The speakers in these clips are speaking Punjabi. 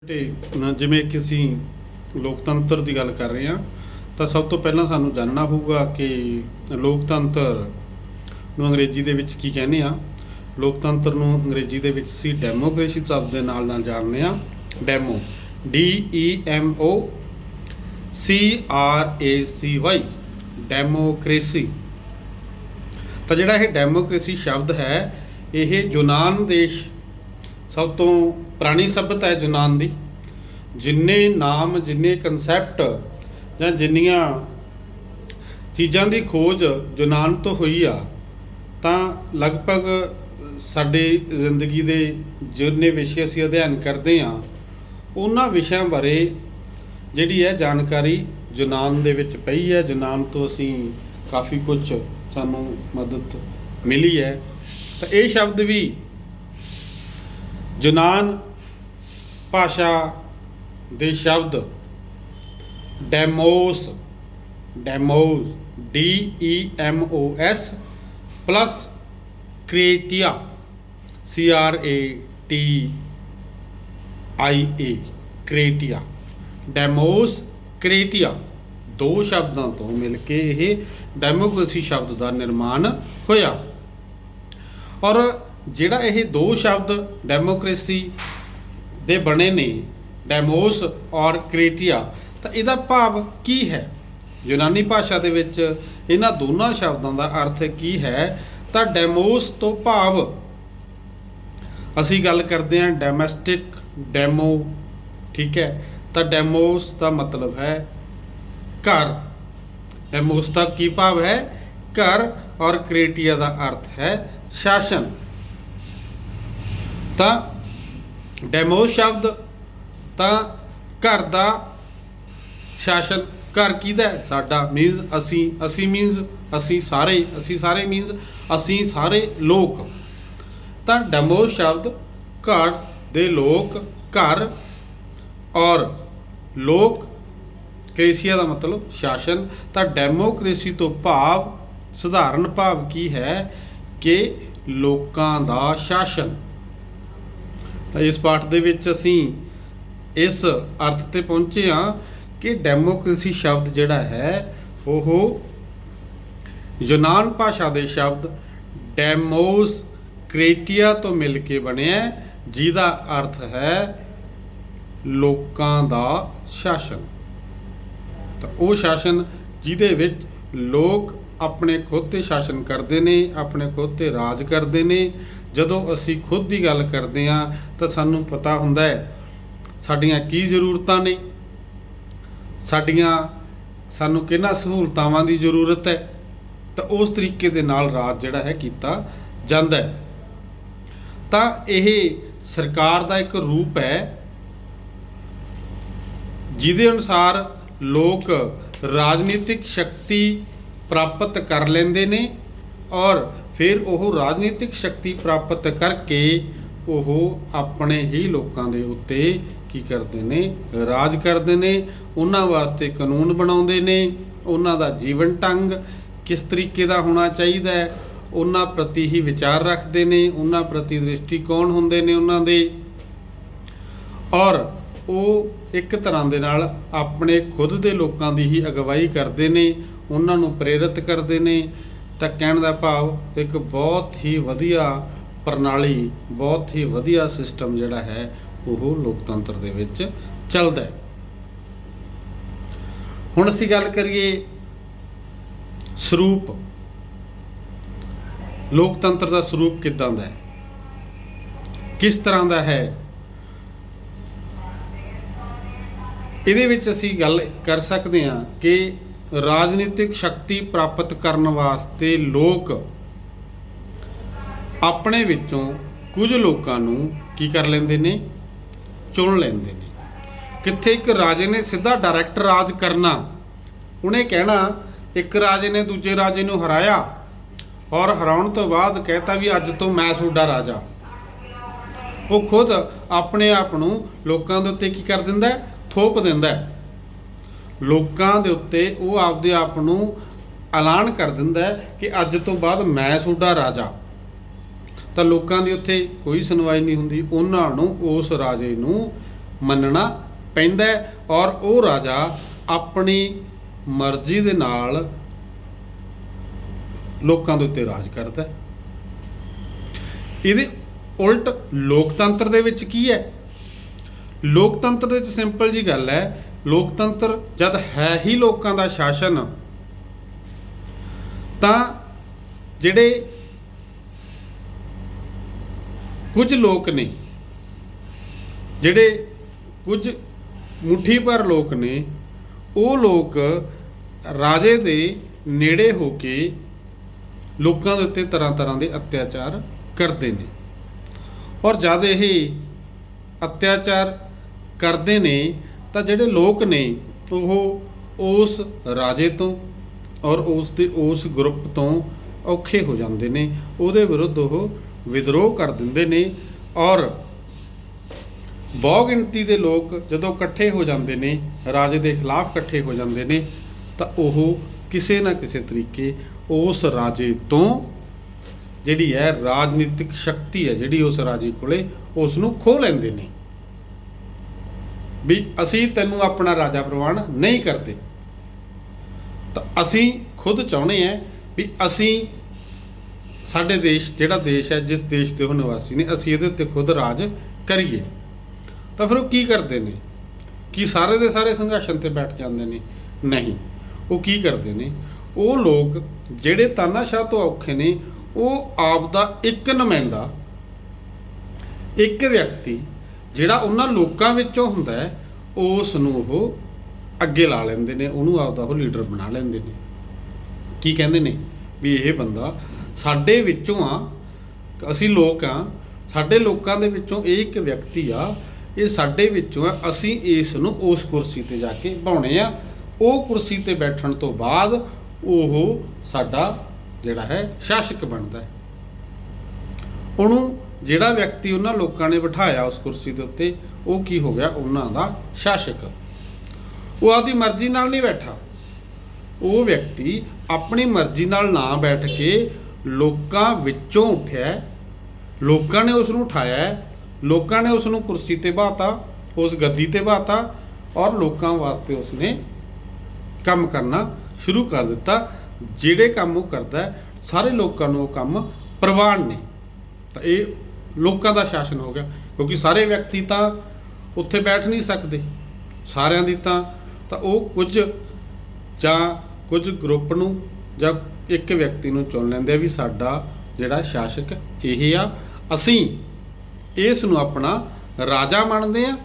ਜਿਵੇਂ ਕਿ ਅਸੀਂ ਲੋਕਤੰਤਰ ਦੀ ਗੱਲ ਕਰ ਰਹੇ ਹਾਂ ਤਾਂ ਸਭ ਤੋਂ ਪਹਿਲਾਂ ਸਾਨੂੰ ਜਾਣਨਾ ਹੋਊਗਾ ਕਿ ਲੋਕਤੰਤਰ ਨੂੰ ਅੰਗਰੇਜ਼ੀ ਦੇ ਵਿੱਚ ਕੀ ਕਹਿੰਦੇ ਆ। ਲੋਕਤੰਤਰ ਨੂੰ ਅੰਗਰੇਜ਼ੀ ਦੇ ਵਿੱਚ ਅਸੀਂ ਡੈਮੋਕ੍ਰੇਸੀ ਸ਼ਬਦ ਦੇ ਨਾਲ ਜਾਣਦੇ ਆ। Demo DEMOCRACY democracy. ਤਾਂ ਜਿਹੜਾ ਇਹ ਡੈਮੋਕ੍ਰੇਸੀ ਸ਼ਬਦ ਹੈ ਇਹ ਯੂਨਾਨ ਦੇਸ਼ ਸਭ ਤੋਂ ਪੁਰਾਣੀ ਸੱਭਿਅਤਾ ਹੈ ਯੂਨਾਨ ਦੀ। ਜਿੰਨੇ ਨਾਮ ਜਿੰਨੇ ਕਨਸੈਪਟ ਜਾਂ ਜਿੰਨੀਆਂ ਚੀਜ਼ਾਂ ਦੀ ਖੋਜ ਯੂਨਾਨ ਤੋਂ ਹੋਈ ਆ ਤਾਂ ਲਗਭਗ ਸਾਡੀ ਜ਼ਿੰਦਗੀ ਦੇ ਜਿੰਨੇ ਵਿਸ਼ੇ ਅਸੀਂ ਅਧਿਐਨ ਕਰਦੇ ਹਾਂ ਉਹਨਾਂ ਵਿਸ਼ਿਆਂ ਬਾਰੇ ਜਿਹੜੀ ਹੈ ਜਾਣਕਾਰੀ ਯੂਨਾਨ ਦੇ ਵਿੱਚ ਪਈ ਹੈ। ਯੂਨਾਨ ਤੋਂ ਅਸੀਂ ਕਾਫੀ ਕੁਝ ਸਾਨੂੰ ਮਦਦ ਮਿਲੀ ਹੈ। ਤਾਂ ਇਹ ਸ਼ਬਦ ਵੀ ਯੂਨਾਨ ਭਾਸ਼ਾ ਦੇ ਸ਼ਬਦ ਡੈਮੋਸ DEMOS ਪਲੱਸ ਕ੍ਰੇਟੀਆ CRATIA ਕ੍ਰੇਟੀਆ ਡੈਮੋਸ ਕ੍ਰੇਟੀਆ ਦੋ ਸ਼ਬਦਾਂ ਤੋਂ ਮਿਲ ਕੇ ਇਹ ਡੈਮੋਕ੍ਰੇਸੀ ਸ਼ਬਦ ਦਾ ਨਿਰਮਾਣ ਹੋਇਆ। ਔਰ ਜਿਹੜਾ ਇਹ ਦੋ ਸ਼ਬਦ ਡੈਮੋਕ੍ਰੇਸੀ ਦੇ ਬਣੇ ਨੇ ਡੈਮੋਸ ਔਰ ਕ੍ਰੇਟੀਆ ਤਾਂ ਇਹਦਾ ਭਾਵ ਕੀ ਹੈ। ਯੂਨਾਨੀ ਭਾਸ਼ਾ ਦੇ ਵਿੱਚ ਇਹਨਾਂ ਦੋਨਾਂ ਸ਼ਬਦਾਂ ਦਾ ਅਰਥ ਕੀ ਹੈ। ਤਾਂ ਡੈਮੋਸ ਤੋਂ ਭਾਵ ਅਸੀਂ ਗੱਲ ਕਰਦੇ ਹਾਂ ਡੋਮੈਸਟਿਕ ਡੈਮੋ, ਠੀਕ ਹੈ। ਤਾਂ ਡੈਮੋਸ ਦਾ ਮਤਲਬ ਹੈ ਘਰ। ਡੈਮੋਸ ਦਾ ਕੀ ਭਾਵ ਹੈ ਘਰ ਔਰ ਕ੍ਰੇਟੀਆ ਦਾ ਅਰਥ ਹੈ ਸ਼ਾਸਨ। ਤਾਂ ਡੈਮੋਸ ਸ਼ਬਦ ਤਾਂ ਘਰ ਦਾ ਸ਼ਾਸਨ। ਘਰ ਕਿਹਦਾ ਸਾਡਾ ਮੀਨਸ ਅਸੀਂ ਮੀਨਸ ਅਸੀਂ ਸਾਰੇ ਮੀਨਸ ਅਸੀਂ ਸਾਰੇ ਲੋਕ। ਤਾਂ ਡੈਮੋਸ ਸ਼ਬਦ ਘਰ ਦੇ ਲੋਕ ਘਰ ਔਰ ਲੋਕ ਕ੍ਰੇਸੀਆ ਦਾ ਮਤਲਬ ਸ਼ਾਸਨ। ਤਾਂ ਡੈਮੋਕ੍ਰੇਸੀ ਤੋਂ ਭਾਵ ਸਧਾਰਨ ਭਾਵ ਕੀ ਹੈ ਕਿ ਲੋਕਾਂ ਦਾ ਸ਼ਾਸਨ। ਤਾਂ ਇਸ ਪਾਠ ਦੇ ਵਿੱਚ ਅਸੀਂ ਇਸ ਅਰਥ ਤੇ ਪਹੁੰਚੇ ਹਾਂ ਕਿ ਡੈਮੋਕ੍ਰੇਸੀ ਸ਼ਬਦ ਜਿਹੜਾ ਹੈ ਉਹ ਯੂਨਾਨ ਭਾਸ਼ਾ ਦੇ ਸ਼ਬਦ ਡੈਮੋਸ ਕ੍ਰੇਟੀਆ ਤੋਂ ਮਿਲ ਕੇ ਬਣਿਆ ਜਿਹਦਾ ਅਰਥ ਹੈ ਲੋਕਾਂ ਦਾ ਸ਼ਾਸਨ। ਤਾਂ ਉਹ ਸ਼ਾਸਨ ਜਿਹਦੇ ਵਿੱਚ ਲੋਕ ਆਪਣੇ ਖੁਦ ਤੇ ਸ਼ਾਸਨ ਕਰਦੇ ਨੇ, ਆਪਣੇ ਖੁਦ ਤੇ ਰਾਜ ਕਰਦੇ ਨੇ। ਜਦੋਂ ਅਸੀਂ ਖੁਦ ਦੀ ਗੱਲ ਕਰਦੇ ਹਾਂ ਤਾਂ ਸਾਨੂੰ ਪਤਾ ਹੁੰਦਾ ਹੈ ਸਾਡੀਆਂ ਕੀ ਜ਼ਰੂਰਤਾਂ ਨੇ, ਸਾਨੂੰ ਕਿਹਨਾਂ ਸਹੂਲਤਾਵਾਂ ਦੀ ਜ਼ਰੂਰਤ ਹੈ। ਤਾਂ ਉਸ ਤਰੀਕੇ ਦੇ ਨਾਲ ਰਾਜ ਜਿਹੜਾ ਹੈ ਕੀਤਾ ਜਾਂਦਾ ਹੈ। ਤਾਂ ਇਹ ਸਰਕਾਰ ਦਾ ਇੱਕ ਰੂਪ ਹੈ ਜਿਹਦੇ ਅਨੁਸਾਰ ਲੋਕ ਰਾਜਨੀਤਿਕ ਸ਼ਕਤੀ ਪ੍ਰਾਪਤ ਕਰ ਲੈਂਦੇ ਨੇ ਔਰ ਫਿਰ ਉਹ ਰਾਜਨੀਤਿਕ ਸ਼ਕਤੀ ਪ੍ਰਾਪਤ ਕਰਕੇ ਉਹ ਆਪਣੇ ਹੀ ਲੋਕਾਂ ਦੇ ਉੱਤੇ ਕੀ ਕਰਦੇ ਨੇ ਰਾਜ ਕਰਦੇ ਨੇ। ਉਹਨਾਂ ਵਾਸਤੇ ਕਾਨੂੰਨ ਬਣਾਉਂਦੇ ਨੇ, ਉਹਨਾਂ ਦਾ ਜੀਵਨ ਢੰਗ ਕਿਸ ਤਰੀਕੇ ਦਾ ਹੋਣਾ ਚਾਹੀਦਾ ਹੈ ਉਹਨਾਂ ਪ੍ਰਤੀ ਹੀ ਵਿਚਾਰ ਰੱਖਦੇ ਨੇ, ਉਹਨਾਂ ਪ੍ਰਤੀ ਦ੍ਰਿਸ਼ਟੀਕੋਣ ਹੁੰਦੇ ਨੇ ਉਹਨਾਂ ਦੇ। ਔਰ ਉਹ ਇੱਕ ਤਰ੍ਹਾਂ ਦੇ ਨਾਲ ਆਪਣੇ ਖੁਦ ਦੇ ਲੋਕਾਂ ਦੀ ਹੀ ਅਗਵਾਈ ਕਰਦੇ ਨੇ, ਉਹਨਾਂ ਨੂੰ ਪ੍ਰੇਰਿਤ ਕਰਦੇ ਨੇ। ਤਾਂ ਕਹਿਣ ਦਾ ਭਾਵ ਇੱਕ ਬਹੁਤ ਹੀ ਵਧੀਆ ਪ੍ਰਣਾਲੀ, ਬਹੁਤ ਹੀ ਵਧੀਆ ਸਿਸਟਮ ਜਿਹੜਾ ਹੈ ਉਹ ਲੋਕਤੰਤਰ ਦੇ ਵਿੱਚ ਚੱਲਦਾ ਹੈ। ਹੁਣ ਅਸੀਂ ਗੱਲ ਕਰੀਏ ਸਰੂਪ। ਲੋਕਤੰਤਰ ਦਾ ਸਰੂਪ ਕਿੱਦਾਂ ਦਾ ਹੈ, ਕਿਸ ਤਰ੍ਹਾਂ ਦਾ ਹੈ। ਇਹਦੇ ਵਿੱਚ ਅਸੀਂ ਗੱਲ ਕਰ ਸਕਦੇ ਹਾਂ ਕਿ ਰਾਜਨੀਤਿਕ ਸ਼ਕਤੀ ਪ੍ਰਾਪਤ ਕਰਨ ਵਾਸਤੇ ਲੋਕ ਆਪਣੇ ਵਿੱਚੋਂ ਕੁਝ ਲੋਕਾਂ ਨੂੰ ਕੀ ਕਰ ਲੈਂਦੇ ਨੇ ਚੁਣ ਲੈਂਦੇ ਨੇ। ਕਿੱਥੇ ਇੱਕ ਰਾਜੇ ਨੇ ਸਿੱਧਾ ਡਾਇਰੈਕਟ ਰਾਜ ਕਰਨਾ, ਉਹਨੇ ਕਹਿਣਾ ਇੱਕ ਰਾਜੇ ਨੇ ਦੂਜੇ ਰਾਜੇ ਨੂੰ ਹਰਾਇਆ ਔਰ ਹਰਾਉਣ ਤੋਂ ਬਾਅਦ ਕਹਿਤਾ ਵੀ ਅੱਜ ਤੋਂ ਮੈਂ ਤੁਹਾਡਾ ਰਾਜਾ। ਉਹ ਖੁਦ ਆਪਣੇ ਆਪ ਨੂੰ ਲੋਕਾਂ ਦੇ ਉੱਤੇ ਕੀ ਕਰ ਦਿੰਦਾ ਥੋਪ ਦਿੰਦਾ। ਲੋਕਾਂ ਦੇ ਉੱਤੇ ਉਹ ਆਪਦੇ ਆਪ ਨੂੰ ਐਲਾਨ ਕਰ ਦਿੰਦਾ ਕਿ ਅੱਜ ਤੋਂ ਬਾਅਦ ਮੈਂ ਤੁਹਾਡਾ ਰਾਜਾ। ਤਾਂ ਲੋਕਾਂ ਦੀ ਉੱਥੇ ਕੋਈ ਸੁਣਵਾਈ ਨਹੀਂ ਹੁੰਦੀ, ਉਹਨਾਂ ਨੂੰ ਉਸ ਰਾਜੇ ਨੂੰ ਮੰਨਣਾ ਪੈਂਦਾ ਹੈ ਔਰ ਉਹ ਰਾਜਾ ਆਪਣੀ ਮਰਜ਼ੀ ਦੇ ਨਾਲ ਲੋਕਾਂ ਦੇ ਉੱਤੇ ਰਾਜ ਕਰਦਾ ਹੈ। ਇਹਦੇ ਉਲਟ ਲੋਕਤੰਤਰ ਦੇ ਵਿੱਚ ਕੀ ਹੈ? ਲੋਕਤੰਤਰ ਦੇ ਵਿੱਚ ਸਿੰਪਲ ਜੀ ਗੱਲ ਹੈ, ਲੋਕਤੰਤਰ ਜਦ ਹੈ ਹੀ ਲੋਕਾਂ ਦਾ ਸ਼ਾਸਨ, ਤਾਂ ਜਿਹੜੇ ਕੁਝ ਲੋਕ ਨੇ, ਜਿਹੜੇ ਕੁਝ ਮੁੱਠੀ ਭਰ ਲੋਕ ਨੇ, ਉਹ ਲੋਕ ਰਾਜੇ ਦੇ ਨੇੜੇ ਹੋ ਕੇ ਲੋਕਾਂ ਦੇ ਉੱਤੇ ਤਰ੍ਹਾਂ ਤਰ੍ਹਾਂ ਦੇ ਅਤਿਆਚਾਰ ਕਰਦੇ ਨੇ। ਔਰ ਜਦ ਇਹ ਅਤਿਆਚਾਰ ਕਰਦੇ ਨੇ ਤਾਂ ਜਿਹੜੇ ਲੋਕ ਨੇ ਉਹ ਉਸ ਰਾਜੇ ਤੋਂ ਔਰ ਉਸ ਗਰੁੱਪ ਤੋਂ ਔਖੇ ਹੋ ਜਾਂਦੇ ਨੇ, ਉਹਦੇ ਵਿਰੁੱਧ ਉਹ ਵਿਦਰੋਹ ਕਰ ਦਿੰਦੇ ਨੇ। ਔਰ ਬਹੁ ਗਿਣਤੀ ਦੇ ਲੋਕ ਜਦੋਂ ਇਕੱਠੇ ਹੋ ਜਾਂਦੇ ਨੇ, ਰਾਜੇ ਦੇ ਖਿਲਾਫ ਇਕੱਠੇ ਹੋ ਜਾਂਦੇ ਨੇ, ਤਾਂ ਉਹ ਕਿਸੇ ਨਾ ਕਿਸੇ ਤਰੀਕੇ ਉਸ ਰਾਜੇ ਤੋਂ ਜਿਹੜੀ ਹੈ ਰਾਜਨੀਤਿਕ ਸ਼ਕਤੀ ਹੈ ਜਿਹੜੀ ਉਸ ਰਾਜੇ ਕੋਲੇ, ਉਸ ਨੂੰ ਖੋਹ ਲੈਂਦੇ ਨੇ ਵੀ ਅਸੀਂ ਤੈਨੂੰ ਆਪਣਾ ਰਾਜਾ ਪ੍ਰਵਾਨ ਨਹੀਂ ਕਰਦੇ, ਤਾਂ ਅਸੀਂ ਖੁਦ ਚਾਹੁੰਦੇ ਹਾਂ ਵੀ ਅਸੀਂ ਸਾਡੇ ਦੇਸ਼, ਜਿਹੜਾ ਦੇਸ਼ ਹੈ, ਜਿਸ ਦੇਸ਼ ਦੇ ਉਹ ਨਿਵਾਸੀ ਨੇ, ਅਸੀਂ ਇਹਦੇ ਉੱਤੇ ਖੁਦ ਰਾਜ ਕਰੀਏ। ਤਾਂ ਫਿਰ ਉਹ ਕੀ ਕਰਦੇ ਨੇ? ਕੀ ਸਾਰੇ ਦੇ ਸਾਰੇ ਸੰਘਰਸ਼ਨ ਤੇ ਬੈਠ ਜਾਂਦੇ ਨੇ? ਨਹੀਂ, ਉਹ ਕੀ ਕਰਦੇ ਨੇ? ਉਹ ਲੋਕ ਜਿਹੜੇ ਤਾਨਾਸ਼ਾਹ ਤੋਂ ਔਖੇ ਨੇ, ਉਹ ਆਪ ਦਾ ਇੱਕ ਨੁਮਾਇੰਦਾ, ਇੱਕ ਵਿਅਕਤੀ ਜਿਹੜਾ ਉਹਨਾਂ ਲੋਕਾਂ ਵਿੱਚੋਂ ਹੁੰਦਾ ਹੈ, ਉਸ ਨੂੰ ਉਹ ਅੱਗੇ ਲਾ ਲੈਂਦੇ ਨੇ, ਉਹਨੂੰ ਆਪਦਾ ਉਹ ਲੀਡਰ ਬਣਾ ਲੈਂਦੇ ਨੇ। ਕੀ ਕਹਿੰਦੇ ਨੇ? ਵੀ ਇਹ ਬੰਦਾ ਸਾਡੇ ਵਿੱਚੋਂ ਆ, ਅਸੀਂ ਲੋਕ ਆ, ਸਾਡੇ ਲੋਕਾਂ ਦੇ ਵਿੱਚੋਂ ਇਹ ਇੱਕ ਵਿਅਕਤੀ ਆ, ਇਹ ਸਾਡੇ ਵਿੱਚੋਂ ਆ, ਅਸੀਂ ਇਸ ਨੂੰ ਉਸ ਕੁਰਸੀ ਤੇ ਜਾ ਕੇ ਬਿਠਾਉਣੇ ਆ। ਉਹ ਕੁਰਸੀ ਤੇ ਬੈਠਣ ਤੋਂ ਬਾਅਦ ਉਹ ਸਾਡਾ ਜਿਹੜਾ ਹੈ ਸ਼ਾਸਕ ਬਣਦਾ ਹੈ। ਉਹਨੂੰ ਜਿਹੜਾ ਵਿਅਕਤੀ ਉਹਨਾਂ ਲੋਕਾਂ ਨੇ ਬਿਠਾਇਆ ਉਸ ਕੁਰਸੀ ਦੇ ਉੱਤੇ, ਉਹ ਕੀ ਹੋ ਗਿਆ? ਉਹਨਾਂ ਦਾ ਸ਼ਾਸਕ। ਉਹ ਆਪਦੀ ਮਰਜ਼ੀ ਨਾਲ ਨਹੀਂ ਬੈਠਾ, ਉਹ ਵਿਅਕਤੀ ਆਪਣੀ ਮਰਜ਼ੀ ਨਾਲ ਨਾ ਬੈਠ ਕੇ ਲੋਕਾਂ ਵਿੱਚੋਂ ਉੱਠਿਆ, ਲੋਕਾਂ ਨੇ ਉਸ ਨੂੰ ਉਠਾਇਆ, ਲੋਕਾਂ ਨੇ ਉਸ ਨੂੰ ਕੁਰਸੀ ਤੇ ਬਹਾਤਾ, ਉਸ ਗੱਦੀ ਤੇ ਬਹਾਤਾ, ਔਰ ਲੋਕਾਂ ਵਾਸਤੇ ਉਸਨੇ ਕੰਮ ਕਰਨਾ ਸ਼ੁਰੂ ਕਰ ਦਿੱਤਾ। ਜਿਹੜੇ ਕੰਮ ਉਹ ਕਰਦਾ ਹੈ, ਸਾਰੇ ਲੋਕਾਂ ਨੂੰ ਉਹ ਕੰਮ ਪ੍ਰਵਾਨ ਨੇ। ਤਾਂ ਇਹ ਲੋਕਾਂ ਦਾ ਸ਼ਾਸਨ ਹੋ ਗਿਆ, ਕਿਉਂਕਿ ਸਾਰੇ ਵਿਅਕਤੀ ਤਾਂ ਉੱਥੇ ਬੈਠ ਨਹੀਂ ਸਕਦੇ, ਸਾਰਿਆਂ ਦੀ ਤਾਂ ਉਹ ਕੁਝ ਗਰੁੱਪ ਨੂੰ ਜਾਂ ਇੱਕ ਵਿਅਕਤੀ ਨੂੰ ਚੁਣ ਲੈਂਦੇ ਆ ਵੀ ਸਾਡਾ ਜਿਹੜਾ ਸ਼ਾਸਕ ਇਹ ਆ, ਅਸੀਂ ਇਸ ਨੂੰ ਆਪਣਾ ਰਾਜਾ ਮੰਨਦੇ ਆ।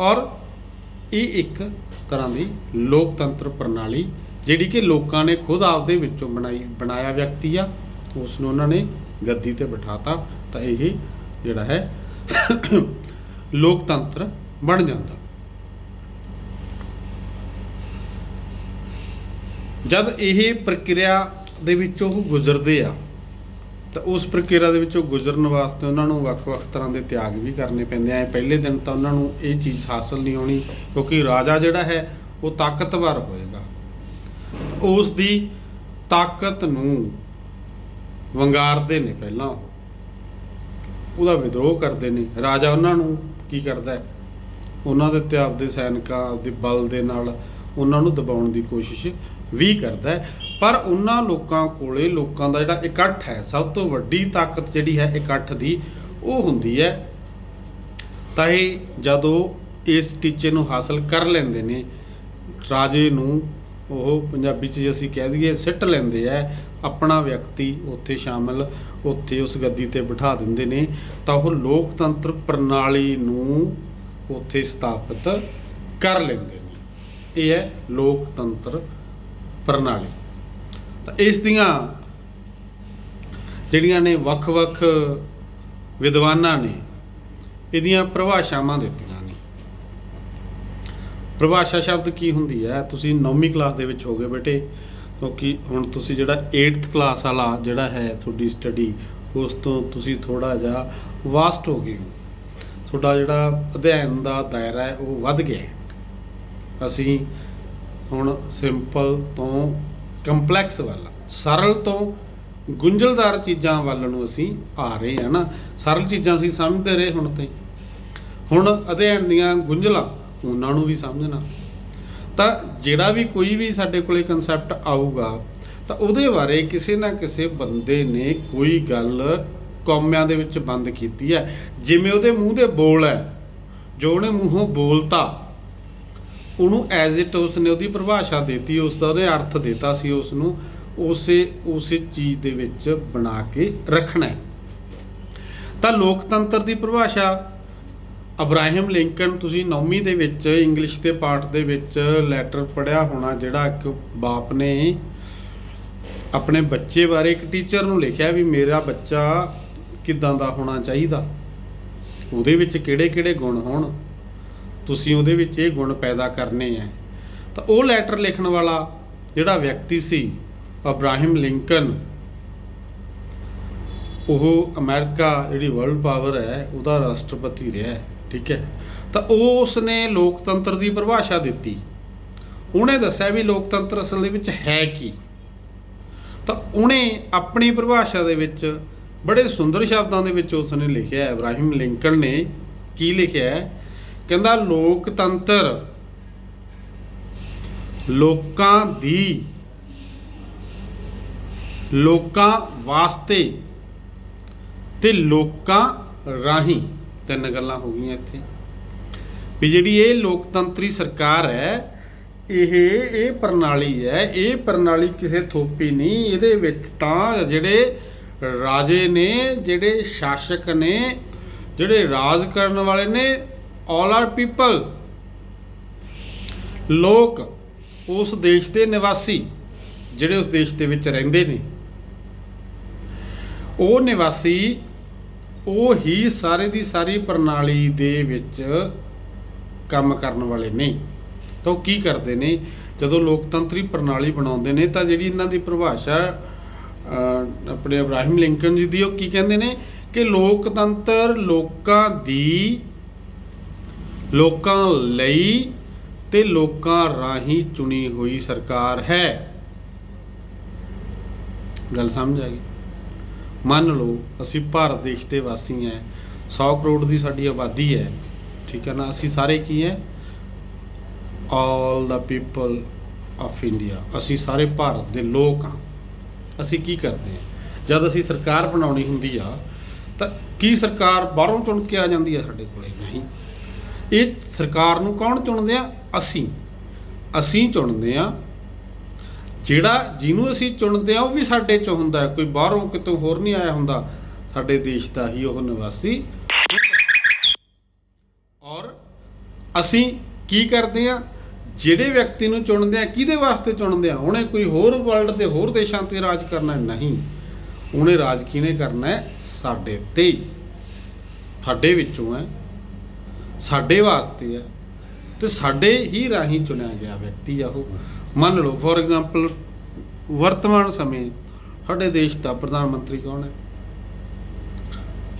ਔਰ ਇਹ ਇੱਕ ਤਰ੍ਹਾਂ ਦੀ ਲੋਕਤੰਤਰ ਪ੍ਰਣਾਲੀ, ਜਿਹੜੀ ਕਿ ਲੋਕਾਂ ਨੇ ਖੁਦ ਆਪਦੇ ਵਿੱਚੋਂ ਬਣਾਇਆ ਵਿਅਕਤੀ ਆ, ਉਸ ਨੂੰ ਉਹਨਾਂ ਨੇ ਗੱਦੀ ਤੇ ਬਿਠਾਤਾ, ਤਾਂ ਇਹ ਜਿਹੜਾ ਹੈ ਲੋਕਤੰਤਰ ਬਣ ਜਾਂਦਾ। ਜਦ ਇਹ ਪ੍ਰਕਿਰਿਆ ਦੇ ਵਿੱਚੋਂ ਉਹ ਗੁਜ਼ਰਦੇ ਆ, ਤਾਂ ਉਸ ਪ੍ਰਕਿਰਿਆ ਦੇ ਵਿੱਚੋਂ ਗੁਜ਼ਰਨ ਵਾਸਤੇ ਉਹਨਾਂ ਨੂੰ ਵੱਖ-ਵੱਖ ਤਰ੍ਹਾਂ ਦੇ ਤਿਆਗ ਵੀ ਕਰਨੇ ਪੈਂਦੇ ਆ। ਪਹਿਲੇ ਦਿਨ ਤਾਂ ਉਹਨਾਂ ਨੂੰ ਇਹ ਚੀਜ਼ ਹਾਸਲ ਨਹੀਂ ਹੋਣੀ, ਕਿਉਂਕਿ ਰਾਜਾ ਜਿਹੜਾ ਹੈ ਉਹ ਤਾਕਤਵਰ ਹੋਏਗਾ, ਉਸ ਦੀ ਤਾਕਤ ਨੂੰ ਵੰਗਾਰਦੇ ਨੇ, ਪਹਿਲਾਂ ਉਹਦਾ ਵਿਦਰੋਹ ਕਰਦੇ ਨੇ। ਰਾਜਾ ਉਹਨਾਂ ਨੂੰ ਕੀ ਕਰਦਾ ਹੈ? ਉਹਨਾਂ ਦੇ ਉੱਤੇ ਆਪਦੇ ਸੈਨਿਕਾਂ, ਆਪਦੇ ਬਲ ਦੇ ਨਾਲ ਉਹਨਾਂ ਨੂੰ ਦਬਾਉਣ ਦੀ ਕੋਸ਼ਿਸ਼ ਵੀ ਕਰਦਾ ਹੈ। ਪਰ ਉਹਨਾਂ ਲੋਕਾਂ ਕੋਲੇ, ਲੋਕਾਂ ਦਾ ਜਿਹੜਾ ਇਕੱਠ ਹੈ, ਸਭ ਤੋਂ ਵੱਡੀ ਤਾਕਤ ਜਿਹੜੀ ਹੈ ਇਕੱਠ ਦੀ, ਉਹ ਹੁੰਦੀ ਹੈ। ਤਾਂ ਇਹ ਜਦੋਂ ਇਸ ਟੀਚੇ ਨੂੰ ਹਾਸਲ ਕਰ ਲੈਂਦੇ ਨੇ, ਰਾਜੇ ਨੂੰ ਉਹ ਪੰਜਾਬੀ 'ਚ ਅਸੀਂ ਕਹਿ ਦਈਏ ਸਿੱਟ ਲੈਂਦੇ ਆ, ਆਪਣਾ ਵਿਅਕਤੀ ਉੱਥੇ ਸ਼ਾਮਲ, ਉੱਥੇ ਉਸ ਗੱਦੀ ਤੇ ਬਿਠਾ ਦਿੰਦੇ ਨੇ, ਤਾਂ ਉਹ ਲੋਕਤੰਤਰ ਪ੍ਰਣਾਲੀ ਨੂੰ ਉੱਥੇ ਸਥਾਪਿਤ ਕਰ ਲੈਂਦੇ ਨੇ। ਇਹ ਹੈ ਲੋਕਤੰਤਰ ਪ੍ਰਣਾਲੀ। ਤਾਂ ਇਸ ਦੀਆਂ ਜਿਹੜੀਆਂ ਨੇ ਵੱਖ-ਵੱਖ ਵਿਦਵਾਨਾਂ ਨੇ ਇਹਦੀਆਂ ਪਰਿਭਾਸ਼ਾਵਾਂ ਦਿੱਤੀਆਂ ਨੇ। ਪਰਿਭਾਸ਼ਾ ਸ਼ਬਦ ਕੀ ਹੁੰਦੀ ਹੈ? ਤੁਸੀਂ 9ਵੀਂ ਕਲਾਸ ਦੇ ਵਿੱਚ ਹੋਗੇ ਬੇਟੇ, ਕਿਉਂਕਿ ਹੁਣ ਤੁਸੀਂ ਜਿਹੜਾ 8th ਕਲਾਸ ਵਾਲਾ ਜਿਹੜਾ ਹੈ ਤੁਹਾਡੀ ਸਟੱਡੀ, ਉਸ ਤੋਂ ਤੁਸੀਂ ਥੋੜ੍ਹਾ ਜਿਹਾ ਵਾਸਟ ਹੋ ਗਏ ਹੋ, ਤੁਹਾਡਾ ਜਿਹੜਾ ਅਧਿਐਨ ਦਾ ਦਾਇਰਾ ਹੈ ਉਹ ਵੱਧ ਗਿਆ ਹੈ। ਅਸੀਂ ਹੁਣ ਸਿੰਪਲ ਤੋਂ ਕੰਪਲੈਕਸ ਵੱਲ, ਸਰਲ ਤੋਂ ਗੁੰਝਲਦਾਰ ਚੀਜ਼ਾਂ ਵੱਲ ਨੂੰ ਅਸੀਂ ਆ ਰਹੇ ਹਾਂ ਨਾ। ਸਰਲ ਚੀਜ਼ਾਂ ਅਸੀਂ ਸਮਝਦੇ ਰਹੇ ਹੁਣ ਹੁਣ ਅਧਿਐਨ ਦੀਆਂ ਗੁੰਝਲਾਂ ਉਹਨਾਂ ਨੂੰ ਵੀ ਸਮਝਣਾ। ਤਾਂ ਜਿਹੜਾ ਵੀ ਕੋਈ ਵੀ ਸਾਡੇ ਕੋਲੇ ਕਨਸੈਪਟ ਆਊਗਾ ਤਾਂ ਉਹਦੇ ਬਾਰੇ ਕਿਸੇ ਨਾ ਕਿਸੇ ਬੰਦੇ ਨੇ ਕੋਈ ਗੱਲ ਕੌਮਿਆਂ ਦੇ ਵਿੱਚ ਬੰਦ ਕੀਤੀ ਹੈ। ਜਿਵੇਂ ਉਹਦੇ ਮੂੰਹ ਦੇ ਬੋਲ ਹੈ, ਜੋ ਉਹਨੇ ਮੂੰਹੋਂ ਬੋਲਤਾ ਉਹਨੂੰ ਐਜ਼ ਇਟ ਉਸਨੇ ਉਹਦੀ ਪਰਿਭਾਸ਼ਾ ਦਿੱਤੀ, ਉਸ ਦਾ ਉਹਨੇ ਅਰਥ ਦਿੱਤਾ ਸੀ, ਉਸ ਨੂੰ ਉਸੇ ਚੀਜ਼ ਦੇ ਵਿੱਚ ਬਣਾ ਕੇ ਰੱਖਣਾ ਹੈ। ਤਾਂ ਲੋਕਤੰਤਰ ਦੀ ਪਰਿਭਾਸ਼ਾ ਅਬਰਾਹਿਮ ਲਿੰਕਨ, ਤੁਸੀਂ 9ਵੀਂ ਦੇ ਵਿੱਚ ਇੰਗਲਿਸ਼ ਦੇ ਪਾਠ ਦੇ ਵਿੱਚ ਲੈਟਰ ਪੜ੍ਹਿਆ ਹੋਣਾ, ਜਿਹੜਾ ਇੱਕ ਬਾਪ ਨੇ ਆਪਣੇ ਬੱਚੇ ਬਾਰੇ ਇੱਕ ਟੀਚਰ ਨੂੰ ਲਿਖਿਆ ਵੀ ਮੇਰਾ ਬੱਚਾ ਕਿੱਦਾਂ ਦਾ ਹੋਣਾ ਚਾਹੀਦਾ, ਉਹਦੇ ਵਿੱਚ ਕਿਹੜੇ ਕਿਹੜੇ ਗੁਣ ਹੋਣ, ਤੁਸੀਂ ਉਹਦੇ ਵਿੱਚ ਇਹ ਗੁਣ ਪੈਦਾ ਕਰਨੇ ਹੈ। ਤਾਂ ਉਹ ਲੈਟਰ ਲਿਖਣ ਵਾਲਾ ਜਿਹੜਾ ਵਿਅਕਤੀ ਸੀ ਅਬਰਾਹਿਮ ਲਿੰਕਨ, ਉਹ ਅਮਰੀਕਾ ਜਿਹੜੀ ਵਰਲਡ ਪਾਵਰ ਹੈ ਉਹਦਾ ਰਾਸ਼ਟਰਪਤੀ ਰਿਹਾ ਹੈ, ਠੀਕ ਹੈ। ਤਾਂ ਉਸ ਨੇ ਲੋਕਤੰਤਰ ਦੀ ਪਰਿਭਾਸ਼ਾ ਦਿੱਤੀ। ਉਹਨੇ ਦੱਸਿਆ ਵੀ ਲੋਕਤੰਤਰ ਅਸਲ ਦੇ ਵਿੱਚ ਹੈ ਕੀ। ਤਾਂ ਉਹਨੇ ਆਪਣੀ ਪਰਿਭਾਸ਼ਾ ਦੇ ਵਿੱਚ ਬੜੇ ਸੁੰਦਰ ਸ਼ਬਦਾਂ ਦੇ ਵਿੱਚ ਉਸ ਨੇ ਲਿਖਿਆ, ਅਬਰਾਹਿਮ ਲਿੰਕਨ ਨੇ ਕੀ ਲਿਖਿਆ ਹੈ, ਕਹਿੰਦਾ ਲੋਕਤੰਤਰ ਲੋਕਾਂ ਦੀ, ਲੋਕਾਂ ਵਾਸਤੇ ਤੇ ਲੋਕਾਂ ਰਾਹੀਂ, ਤਿੰਨ ਗੱਲਾਂ ਹੋ ਗਈਆਂ ਇੱਥੇ ਵੀ ਜਿਹੜੀ ਇਹ ਲੋਕਤੰਤਰੀ ਸਰਕਾਰ ਹੈ, ਇਹ ਪ੍ਰਣਾਲੀ ਹੈ, ਇਹ ਪ੍ਰਣਾਲੀ ਕਿਸੇ ਥੋਪੀ ਨਹੀਂ। ਇਹਦੇ ਵਿੱਚ ਤਾਂ ਜਿਹੜੇ ਰਾਜੇ ਨੇ, ਜਿਹੜੇ ਸ਼ਾਸਕ ਨੇ, ਜਿਹੜੇ ਰਾਜ ਕਰਨ ਵਾਲੇ ਨੇ, ਆਲ ਆਰ ਪੀਪਲ, ਲੋਕ, ਉਸ ਦੇਸ਼ ਦੇ ਨਿਵਾਸੀ ਜਿਹੜੇ ਉਸ ਦੇਸ਼ ਦੇ ਵਿੱਚ ਰਹਿੰਦੇ ਨੇ, ਉਹ ਨਿਵਾਸੀ ਉਹ ਹੀ ਸਾਰੇ ਦੀ ਸਾਰੀ ਪ੍ਰਣਾਲੀ ਦੇ ਵਿੱਚ ਕੰਮ ਕਰਨ ਵਾਲੇ ਨੇ। ਤਾਂ ਉਹ ਕੀ ਕਰਦੇ ਨੇ, ਜਦੋਂ ਲੋਕਤੰਤਰੀ ਪ੍ਰਣਾਲੀ ਬਣਾਉਂਦੇ ਨੇ ਤਾਂ ਜਿਹੜੀ ਇਹਨਾਂ ਦੀ ਪਰਿਭਾਸ਼ਾ ਆਪਣੇ ਅਬਰਾਹਿਮ ਲਿੰਕਨ ਜੀ ਦੀ, ਉਹ ਕੀ ਕਹਿੰਦੇ ਨੇ ਕਿ ਲੋਕਤੰਤਰ ਲੋਕਾਂ ਦੀ, ਲੋਕਾਂ ਲਈ ਤੇ ਲੋਕਾਂ ਰਾਹੀਂ ਚੁਣੀ ਹੋਈ ਸਰਕਾਰ ਹੈ। ਗੱਲ ਸਮਝ ਆ ਗਈ? ਮੰਨ ਲਓ ਅਸੀਂ ਭਾਰਤ ਦੇਸ਼ ਦੇ ਵਾਸੀ ਹਾਂ, 100 ਕਰੋੜ ਦੀ ਸਾਡੀ ਆਬਾਦੀ ਹੈ, ਠੀਕ ਹੈ ਨਾ। ਅਸੀਂ ਸਾਰੇ ਕੀ ਹੈ, ਆਲ ਦਾ ਪੀਪਲ ਆਫ ਇੰਡੀਆ, ਅਸੀਂ ਸਾਰੇ ਭਾਰਤ ਦੇ ਲੋਕ ਹਾਂ। ਅਸੀਂ ਕੀ ਕਰਦੇ ਹਾਂ, ਜਦ ਅਸੀਂ ਸਰਕਾਰ ਬਣਾਉਣੀ ਹੁੰਦੀ ਆ ਤਾਂ ਕੀ ਸਰਕਾਰ ਬਾਹਰੋਂ ਚੁਣ ਕੇ ਆ ਜਾਂਦੀ ਆ ਸਾਡੇ ਕੋਲੇ? ਨਹੀਂ। ਇਹ ਸਰਕਾਰ ਨੂੰ ਕੌਣ ਚੁਣਦੇ ਆ? ਅਸੀਂ ਚੁਣਦੇ ਆ। ਜਿਹਨੂੰ ਅਸੀਂ ਚੁਣਦੇ ਆ ਉਹ ਵੀ ਸਾਡੇ ਚੋਂ ਹੁੰਦਾ, ਕੋਈ ਬਾਹਰੋਂ ਕਿਤੋਂ ਹੋਰ ਨਹੀਂ ਆਇਆ ਹੁੰਦਾ, ਸਾਡੇ ਦੇਸ਼ ਦਾ ਹੀ ਉਹ ਨਿਵਾਸੀ। ਔਰ ਅਸੀਂ ਕੀ ਕਰਦੇ ਆ, ਜਿਹੜੇ ਵਿਅਕਤੀ ਨੂੰ ਚੁਣਦੇ ਆ, ਕਿਹਦੇ ਵਾਸਤੇ ਚੁਣਦੇ ਆ? ਉਹਨੇ ਕੋਈ ਹੋਰ ਵਰਲਡ ਦੇ ਹੋਰ ਦੇਸ਼ਾਂ 'ਤੇ ਰਾਜ ਕਰਨਾ ਨਹੀਂ, ਉਹਨੇ ਰਾਜ ਕਿਹਨੇ ਕਰਨਾ ਹੈ? ਸਾਡੇ 'ਤੇ, ਸਾਡੇ ਵਿੱਚੋਂ ਹੈ, ਸਾਡੇ ਵਾਸਤੇ ਹੈ, ਤੇ ਸਾਡੇ ਹੀ ਰਾਹੀਂ ਚੁਣਿਆ ਗਿਆ ਵਿਅਕਤੀ ਆ ਉਹ। ਮੰਨ ਲਓ ਫੋਰ ਐਗਜ਼ਾਮਪਲ ਵਰਤਮਾਨ ਸਮੇਂ ਸਾਡੇ ਦੇਸ਼ ਦਾ ਪ੍ਰਧਾਨ ਮੰਤਰੀ ਕੌਣ ਹੈ?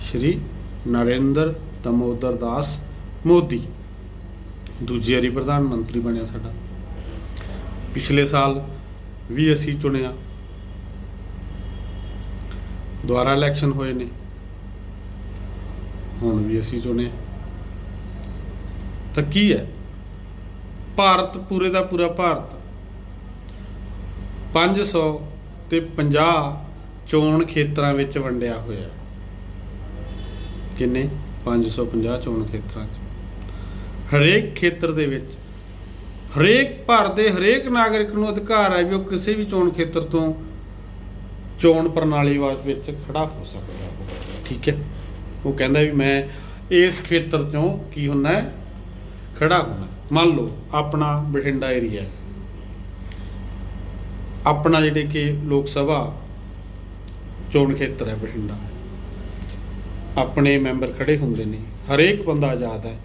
ਸ਼੍ਰੀ ਨਰਿੰਦਰ ਦਮੋਦਰ ਦਾਸ ਮੋਦੀ, ਦੂਜੀ ਵਾਰੀ ਪ੍ਰਧਾਨ ਮੰਤਰੀ ਬਣਿਆ ਸਾਡਾ। ਪਿਛਲੇ ਸਾਲ ਵੀ ਅਸੀਂ ਚੁਣਿਆ, ਦੁਬਾਰਾ ਇਲੈਕਸ਼ਨ ਹੋਏ ਨੇ, ਹੁਣ ਵੀ ਅਸੀਂ ਚੁਣਿਆ। ਤਾਂ ਕੀ ਹੈ, ਭਾਰਤ ਪੂਰੇ ਦਾ ਪੂਰਾ ਭਾਰਤ 550 ਚੋਣ ਖੇਤਰਾਂ ਵਿੱਚ ਵੰਡਿਆ ਹੋਇਆ। ਕਿੰਨੇ? 550 ਚੋਣ ਖੇਤਰਾਂ 'ਚ। ਹਰੇਕ ਖੇਤਰ ਦੇ ਵਿੱਚ ਹਰੇਕ ਭਾਰਤ ਦੇ ਹਰੇਕ ਨਾਗਰਿਕ ਨੂੰ ਅਧਿਕਾਰ ਹੈ ਵੀ ਉਹ ਕਿਸੇ ਵੀ ਚੋਣ ਖੇਤਰ ਤੋਂ ਚੋਣ ਪ੍ਰਣਾਲੀ ਵਿੱਚ ਖੜਾ ਹੋ ਸਕਦਾ, ਠੀਕ ਹੈ। ਉਹ ਕਹਿੰਦਾ ਵੀ ਮੈਂ ਇਸ ਖੇਤਰ 'ਚੋਂ ਕੀ ਹੁੰਦਾ ਹੈ, ਖੜਾ ਹੋਣਾ। ਮੰਨ ਲਓ ਆਪਣਾ ਬਠਿੰਡਾ ਏਰੀਆ, ਆਪਣਾ ਜਿਹੜੇ ਕਿ ਲੋਕ ਸਭਾ ਚੋਣ ਖੇਤਰ ਹੈ ਬਠਿੰਡਾ, ਆਪਣੇ ਮੈਂਬਰ ਖੜੇ ਹੁੰਦੇ ਨੇ, ਹਰੇਕ ਬੰਦਾ ਆਜ਼ਾਦ ਹੈ,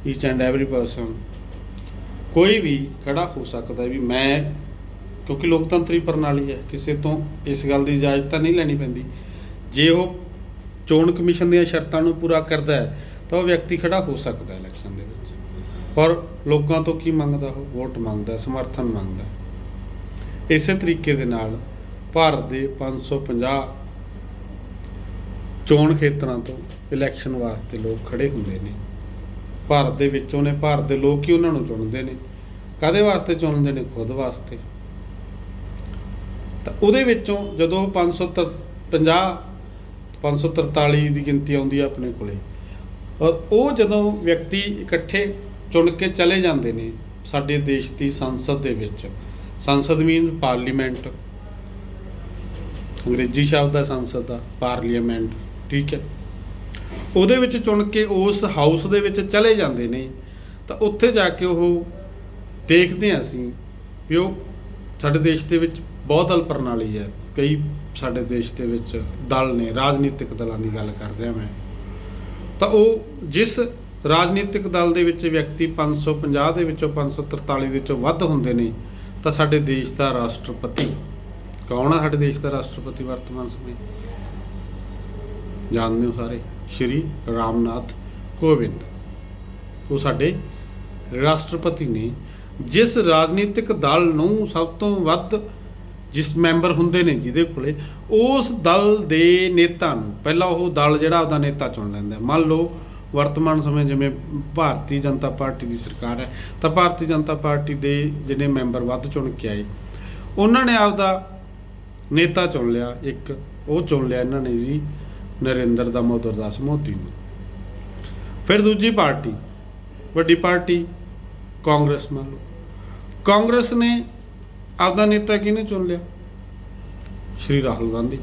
ਈਚ ਐਂਡ ਐਵਰੀ ਪਰਸਨ, ਕੋਈ ਵੀ ਖੜਾ ਹੋ ਸਕਦਾ ਵੀ ਮੈਂ, ਕਿਉਂਕਿ ਲੋਕਤੰਤਰੀ ਪ੍ਰਣਾਲੀ ਹੈ, ਕਿਸੇ ਤੋਂ ਇਸ ਗੱਲ ਦੀ ਇਜਾਜ਼ਤ ਤਾਂ ਨਹੀਂ ਲੈਣੀ ਪੈਂਦੀ। ਜੇ ਉਹ ਚੋਣ ਕਮਿਸ਼ਨ ਦੀਆਂ ਸ਼ਰਤਾਂ ਨੂੰ ਪੂਰਾ ਕਰਦਾ ਹੈ ਤਾਂ ਉਹ ਵਿਅਕਤੀ ਖੜਾ ਹੋ ਸਕਦਾ ਇਲੈਕਸ਼ਨ ਦੇ ਵਿੱਚ। ਪਰ ਲੋਕਾਂ ਤੋਂ ਕੀ ਮੰਗਦਾ? ਉਹ ਵੋਟ ਮੰਗਦਾ, ਸਮਰਥਨ ਮੰਗਦਾ। ਇਸੇ ਤਰੀਕੇ ਦੇ ਨਾਲ ਭਾਰਤ ਦੇ 550 ਚੋਣ ਖੇਤਰਾਂ ਤੋਂ ਇਲੈਕਸ਼ਨ ਵਾਸਤੇ ਲੋਕ ਖੜੇ ਹੁੰਦੇ ਨੇ। ਭਾਰਤ ਦੇ ਵਿੱਚੋਂ ਨੇ, ਭਾਰਤ ਦੇ ਲੋਕ ਹੀ ਉਹਨਾਂ ਨੂੰ ਚੁਣਦੇ ਨੇ। ਕਾਹਦੇ ਵਾਸਤੇ ਚੁਣਦੇ ਨੇ? ਖੁਦ ਵਾਸਤੇ। ਤਾਂ ਉਹਦੇ ਵਿੱਚੋਂ ਜਦੋਂ 543 ਦੀ ਗਿਣਤੀ ਆਉਂਦੀ ਹੈ ਆਪਣੇ ਕੋਲੇ, ਔਰ ਉਹ ਜਦੋਂ ਵਿਅਕਤੀ ਇਕੱਠੇ ਚੁਣ ਕੇ ਚਲੇ ਜਾਂਦੇ ਨੇ ਸਾਡੇ ਦੇਸ਼ ਦੀ ਸੰਸਦ ਦੇ ਵਿੱਚ। ਸੰਸਦ ਮੀਨਸ ਪਾਰਲੀਮੈਂਟ, ਅੰਗਰੇਜ਼ੀ ਸ਼ਬਦ ਹੈ ਸੰਸਦ ਦਾ, ਪਾਰਲੀਮੈਂਟ, ਠੀਕ ਹੈ। ਉਹਦੇ ਵਿੱਚ ਚੁਣ ਕੇ ਉਸ ਹਾਊਸ ਦੇ ਵਿੱਚ ਚਲੇ ਜਾਂਦੇ ਨੇ, ਤਾਂ ਉੱਥੇ ਜਾ ਕੇ ਉਹ ਦੇਖਦੇ ਹਾਂ ਅਸੀਂ ਵੀ ਉਹ ਸਾਡੇ ਦੇਸ਼ ਦੇ ਵਿੱਚ ਬਹੁਦਲ ਪ੍ਰਣਾਲੀ ਹੈ। ਕਈ ਸਾਡੇ ਦੇਸ਼ ਦੇ ਵਿੱਚ ਦਲ ਨੇ, ਰਾਜਨੀਤਿਕ ਦਲਾਂ ਦੀ ਗੱਲ ਕਰ ਰਿਹਾ ਮੈਂ। ਤਾਂ ਉਹ ਜਿਸ ਰਾਜਨੀਤਿਕ ਦਲ ਦੇ ਵਿੱਚ ਵਿਅਕਤੀ 550 ਦੇ ਵਿੱਚੋਂ 543 ਦੇ ਵਿੱਚੋਂ ਵੱਧ ਹੁੰਦੇ ਨੇ, ਤਾਂ ਸਾਡੇ ਦੇਸ਼ ਦਾ ਰਾਸ਼ਟਰਪਤੀ ਕੌਣ ਆ? ਸਾਡੇ ਦੇਸ਼ ਦਾ ਰਾਸ਼ਟਰਪਤੀ ਵਰਤਮਾਨ ਸਮੇਂ ਜਾਣਦੇ ਹੋ ਸਾਰੇ, ਸ਼੍ਰੀ ਰਾਮਨਾਥ ਕੋਵਿੰਦ। ਉਹ ਸਾਡੇ ਰਾਸ਼ਟਰਪਤੀ ਨੇ। ਜਿਸ ਰਾਜਨੀਤਿਕ ਦਲ ਨੂੰ ਸਭ ਤੋਂ ਵੱਧ ਜਿਸ ਮੈਂਬਰ ਹੁੰਦੇ ਨੇ ਜਿਹਦੇ ਕੋਲੇ, ਉਸ ਦਲ ਦੇ ਨੇਤਾ ਨੂੰ ਪਹਿਲਾਂ ਉਹ ਦਲ ਜਿਹੜਾ ਉਹਦਾ ਨੇਤਾ ਚੁਣ ਲੈਂਦਾ। ਮੰਨ ਲਓ ਵਰਤਮਾਨ ਸਮੇਂ ਜਿਵੇਂ ਭਾਰਤੀ ਜਨਤਾ ਪਾਰਟੀ ਦੀ ਸਰਕਾਰ ਹੈ, ਤਾਂ ਭਾਰਤੀ ਜਨਤਾ ਪਾਰਟੀ ਦੇ ਜਿਹੜੇ ਮੈਂਬਰ ਵੱਧ ਚੁਣ ਕੇ ਆਏ, ਉਹਨਾਂ ਨੇ ਆਪਦਾ ਨੇਤਾ ਚੁਣ ਲਿਆ। ਇੱਕ ਉਹ ਚੁਣ ਲਿਆ ਇਹਨਾਂ ਨੇ ਜੀ ਨਰਿੰਦਰ ਦਾਮੋਦਰ ਦਾਸ ਮੋਦੀ ਨੂੰ। ਫਿਰ ਦੂਜੀ ਪਾਰਟੀ, ਵੱਡੀ ਪਾਰਟੀ ਕਾਂਗਰਸ, ਮੰਨ ਲਓ ਕਾਂਗਰਸ ਨੇ ਆਪਦਾ ਨੇਤਾ ਕਿਹਨੇ ਚੁਣ ਲਿਆ? ਸ਼੍ਰੀ ਰਾਹੁਲ ਗਾਂਧੀ।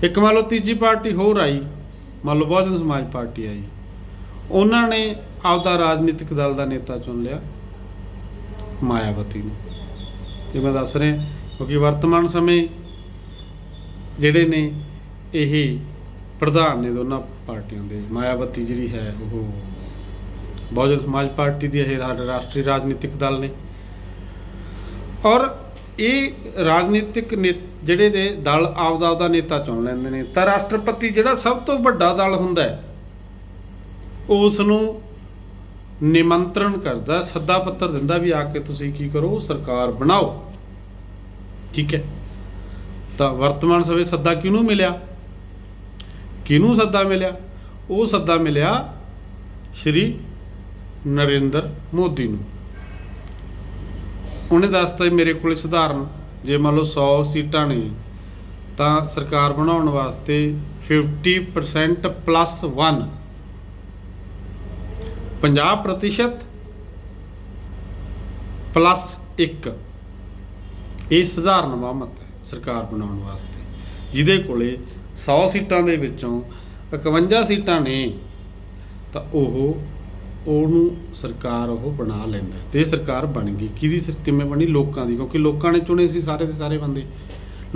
ਇੱਕ ਮੰਨ ਲਓ ਤੀਜੀ ਪਾਰਟੀ ਹੋਰ ਆਈ, ਮੰਨ ਲਓ ਬਹੁਜਨ ਸਮਾਜ ਪਾਰਟੀ ਆਈ, ਉਹਨਾਂ ਨੇ ਆਪਦਾ ਰਾਜਨੀਤਿਕ ਦਲ ਦਾ ਨੇਤਾ ਚੁਣ ਲਿਆ ਮਾਇਆਵਤੀ ਨੂੰ। ਇਹ ਮੈਂ ਦੱਸ ਰਿਹਾ ਕਿਉਂਕਿ ਵਰਤਮਾਨ ਸਮੇਂ ਜਿਹੜੇ ਨੇ ਇਹ ਪ੍ਰਧਾਨ ਨੇ ਦੋਨਾਂ ਪਾਰਟੀਆਂ ਦੇ। ਮਾਇਆਵਤੀ ਜਿਹੜੀ ਹੈ ਉਹ ਬਹੁਜਨ ਸਮਾਜ ਪਾਰਟੀ ਦੀ, ਇਹ ਸਾਡੇ ਰਾਸ਼ਟਰੀ ਰਾਜਨੀਤਿਕ ਦਲ ਨੇ। ਔਰ ਇਹ ਰਾਜਨੀਤਿਕ ਜਿਹੜੇ ਨੇ ਦਲ ਆਪਦਾ ਨੇਤਾ ਚੁਣ ਲੈਂਦੇ ਨੇ, ਤਾਂ ਰਾਸ਼ਟਰਪਤੀ ਜਿਹੜਾ ਸਭ ਤੋਂ ਵੱਡਾ ਦਲ ਹੁੰਦਾ ਹੈ, ਉਸ ਨੂੰ ਨਿਮੰਤਰਣ ਕਰਦਾ, ਸੱਦਾ ਪੱਤਰ ਦਿੰਦਾ ਵੀ ਆ ਕੇ ਤੁਸੀਂ ਕੀ ਕਰੋ, ਸਰਕਾਰ ਬਣਾਓ, ਠੀਕ ਹੈ। ਤਾਂ ਵਰਤਮਾਨ ਸਮੇਂ ਸੱਦਾ ਕਿਹਨੂੰ ਮਿਲਿਆ? ਕਿਹਨੂੰ ਸੱਦਾ ਮਿਲਿਆ? ਉਹ ਸੱਦਾ ਮਿਲਿਆ ਸ਼੍ਰੀ ਨਰਿੰਦਰ ਮੋਦੀ ਨੂੰ। ਉਹਨੇ ਦੱਸਤਾ ਮੇਰੇ ਕੋਲ ਸਧਾਰਨ ਜੇ ਮੰਨ ਲਓ 100 ਸੀਟਾਂ ਨੇ, ਤਾਂ ਸਰਕਾਰ ਬਣਾਉਣ ਵਾਸਤੇ 50% + 1 50% + 1 ਇਹ ਸਧਾਰਨ ਬਹੁਮਤ ਹੈ ਸਰਕਾਰ ਬਣਾਉਣ ਵਾਸਤੇ। ਜਿਹਦੇ ਕੋਲੇ 100 ਸੀਟਾਂ ਦੇ ਵਿੱਚੋਂ 51 ਸੀਟਾਂ ਨੇ, ਤਾਂ ਉਹਨੂੰ ਸਰਕਾਰ ਉਹ ਬਣਾ ਲੈਂਦਾ। ਤੇ ਸਰਕਾਰ ਬਣ ਗਈ ਕਿਹਦੀ? ਕਿਵੇਂ ਬਣੀ? ਲੋਕਾਂ ਦੀ, ਕਿਉਂਕਿ ਲੋਕਾਂ ਨੇ ਚੁਣੇ ਸੀ ਸਾਰੇ ਦੇ ਸਾਰੇ ਬੰਦੇ।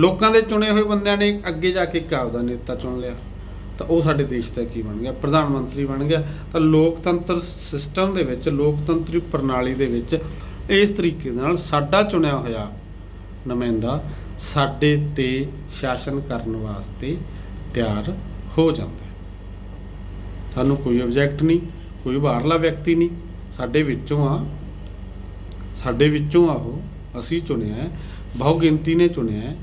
ਲੋਕਾਂ ਦੇ ਚੁਣੇ ਹੋਏ ਬੰਦਿਆਂ ਨੇ ਅੱਗੇ ਜਾ ਕੇ ਇੱਕ ਆਪਦਾ ਨੇਤਾ ਚੁਣ ਲਿਆ, ਤਾਂ ਉਹ ਸਾਡੇ ਦੇਸ਼ ਦਾ ਕੀ ਬਣ ਗਿਆ? ਪ੍ਰਧਾਨ ਮੰਤਰੀ ਬਣ ਗਿਆ। ਤਾਂ ਲੋਕਤੰਤਰ ਸਿਸਟਮ ਦੇ ਵਿੱਚ, ਲੋਕਤੰਤਰੀ ਪ੍ਰਣਾਲੀ ਦੇ ਵਿੱਚ ਇਸ ਤਰੀਕੇ ਨਾਲ ਸਾਡਾ ਚੁਣਿਆ ਹੋਇਆ ਨੁਮਾਇੰਦਾ ਸਾਡੇ ਤੇ ਸ਼ਾਸਨ ਕਰਨ ਵਾਸਤੇ ਤਿਆਰ ਹੋ ਜਾਂਦਾ। ਸਾਨੂੰ ਕੋਈ ਆਬਜੈਕਟ ਨਹੀਂ, ਕੋਈ ਬਾਹਰਲਾ ਵਿਅਕਤੀ ਨਹੀਂ, ਸਾਡੇ ਵਿੱਚੋਂ ਆ ਉਹ, ਅਸੀਂ ਚੁਣਿਆ, ਬਹੁ ਗਿਣਤੀ ਨੇ ਚੁਣਿਆ।